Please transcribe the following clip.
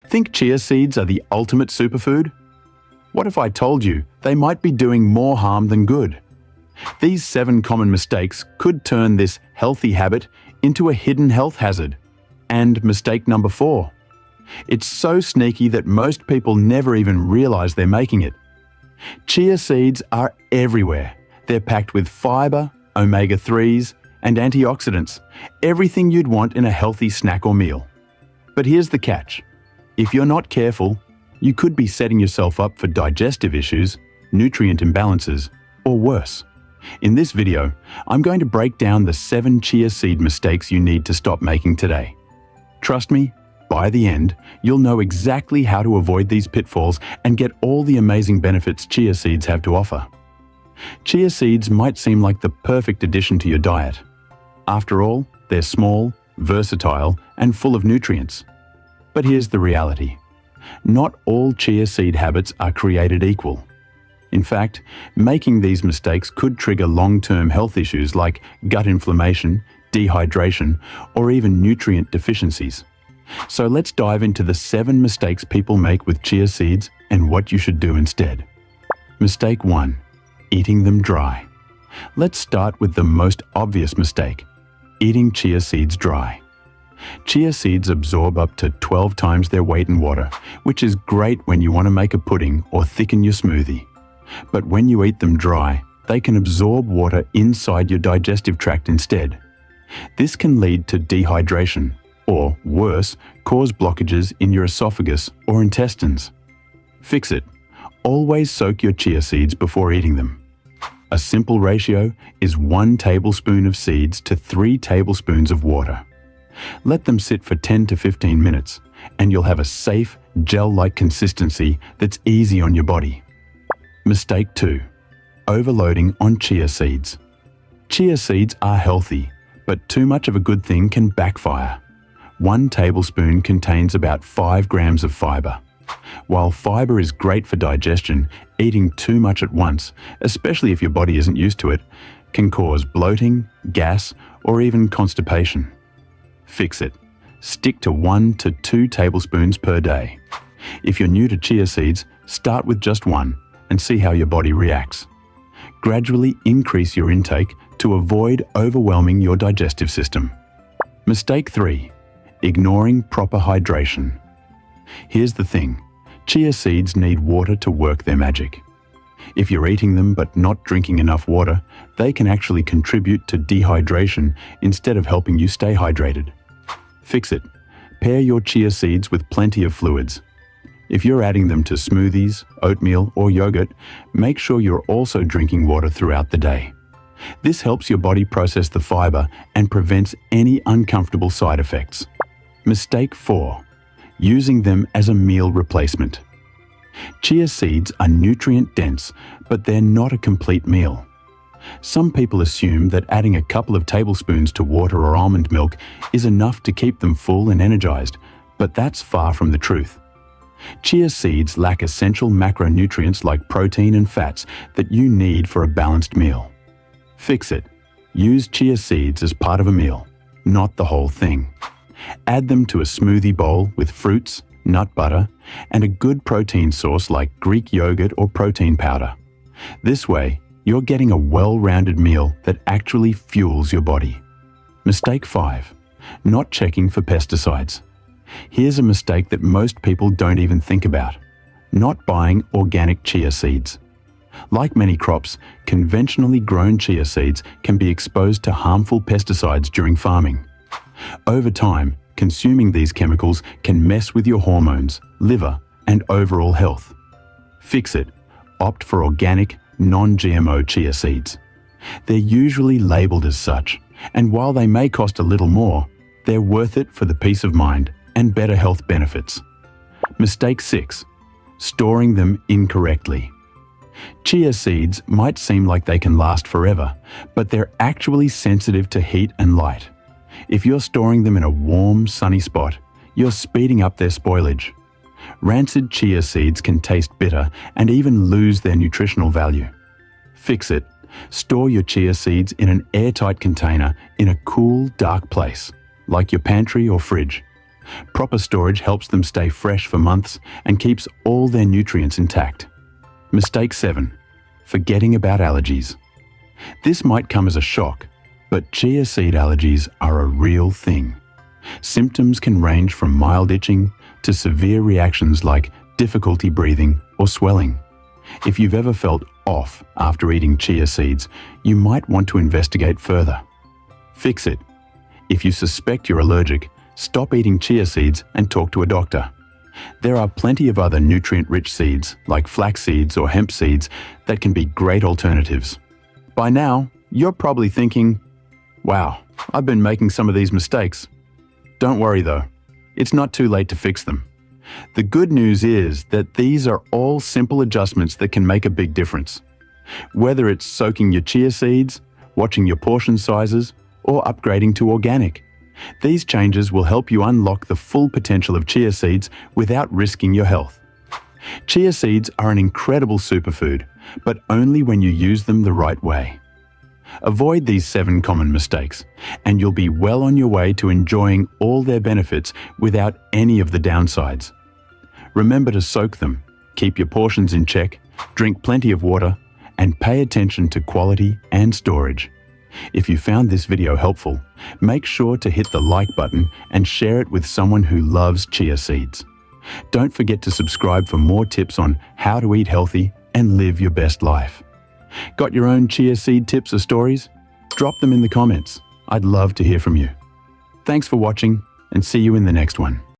Think chia seeds are the ultimate superfood? What if I told you they might be doing more harm than good? These 7 common mistakes could turn this healthy habit into a hidden health hazard. And mistake number 4. It's so sneaky that most people never even realize they're making it. Chia seeds are everywhere. They're packed with fiber, omega-3s, and antioxidants, everything you'd want in a healthy snack or meal. But here's the catch. If you're not careful, you could be setting yourself up for digestive issues, nutrient imbalances, or worse. In this video, I'm going to break down the 7 chia seed mistakes you need to stop making today. Trust me, by the end, you'll know exactly how to avoid these pitfalls and get all the amazing benefits chia seeds have to offer. Chia seeds might seem like the perfect addition to your diet. After all, they're small, versatile, and full of nutrients. But here's the reality. Not all chia seed habits are created equal. In fact, making these mistakes could trigger long-term health issues like gut inflammation, dehydration, or even nutrient deficiencies. So let's dive into the 7 mistakes people make with chia seeds and what you should do instead. Mistake 1. Eating them dry. Let's start with the most obvious mistake, eating chia seeds dry. Chia seeds absorb up to 12 times their weight in water, which is great when you want to make a pudding or thicken your smoothie. But when you eat them dry, they can absorb water inside your digestive tract instead. This can lead to dehydration, or worse, cause blockages in your esophagus or intestines. Fix it. Always soak your chia seeds before eating them. A simple ratio is 1 tablespoon of seeds to 3 tablespoons of water. Let them sit for 10 to 15 minutes, and you'll have a safe, gel-like consistency that's easy on your body. Mistake 2. Overloading on chia seeds. Chia seeds are healthy, but too much of a good thing can backfire. 1 tablespoon contains about 5 grams of fiber. While fiber is great for digestion, eating too much at once, especially if your body isn't used to it, can cause bloating, gas, or even constipation. Fix it. Stick to 1 to 2 tablespoons per day. If you're new to chia seeds, start with just 1 and see how your body reacts. Gradually increase your intake to avoid overwhelming your digestive system. Mistake 3. Ignoring proper hydration. Here's the thing. Chia seeds need water to work their magic. If you're eating them but not drinking enough water, they can actually contribute to dehydration instead of helping you stay hydrated. Fix it. Pair your chia seeds with plenty of fluids. If you're adding them to smoothies, oatmeal, or yogurt, make sure you're also drinking water throughout the day. This helps your body process the fiber and prevents any uncomfortable side effects. Mistake 4. Using them as a meal replacement. Chia seeds are nutrient-dense, but they're not a complete meal. Some people assume that adding a couple of tablespoons to water or almond milk is enough to keep them full and energized, but that's far from the truth. Chia seeds lack essential macronutrients like protein and fats that you need for a balanced meal. Fix it. Use chia seeds as part of a meal, not the whole thing. Add them to a smoothie bowl with fruits, nut butter, and a good protein source like Greek yogurt or protein powder. This way, you're getting a well-rounded meal that actually fuels your body. Mistake 5. Not checking for pesticides. Here's a mistake that most people don't even think about. Not buying organic chia seeds. Like many crops, conventionally grown chia seeds can be exposed to harmful pesticides during farming. Over time, consuming these chemicals can mess with your hormones, liver, and overall health. Fix it. Opt for organic, non-GMO chia seeds. They're usually labeled as such, and while they may cost a little more, they're worth it for the peace of mind and better health benefits. Mistake 6. Storing them incorrectly. Chia seeds might seem like they can last forever, but they're actually sensitive to heat and light. If you're storing them in a warm, sunny spot, you're speeding up their spoilage. Rancid chia seeds can taste bitter and even lose their nutritional value. Fix it. Store your chia seeds in an airtight container in a cool, dark place, like your pantry or fridge. Proper storage helps them stay fresh for months and keeps all their nutrients intact. Mistake 7. Forgetting about allergies. This might come as a shock, but chia seed allergies are a real thing. Symptoms can range from mild itching to severe reactions like difficulty breathing or swelling. If you've ever felt off after eating chia seeds, you might want to investigate further. Fix it. If you suspect you're allergic, stop eating chia seeds and talk to a doctor. There are plenty of other nutrient-rich seeds, like flax seeds or hemp seeds, that can be great alternatives. By now, you're probably thinking, wow, I've been making some of these mistakes. Don't worry though, it's not too late to fix them. The good news is that these are all simple adjustments that can make a big difference. Whether it's soaking your chia seeds, watching your portion sizes, or upgrading to organic, these changes will help you unlock the full potential of chia seeds without risking your health. Chia seeds are an incredible superfood, but only when you use them the right way. Avoid these 7 common mistakes, and you'll be well on your way to enjoying all their benefits without any of the downsides. Remember to soak them, keep your portions in check, drink plenty of water, and pay attention to quality and storage. If you found this video helpful, make sure to hit the like button and share it with someone who loves chia seeds. Don't forget to subscribe for more tips on how to eat healthy and live your best life. Got your own chia seed tips or stories? Drop them in the comments. I'd love to hear from you. Thanks for watching, and see you in the next one.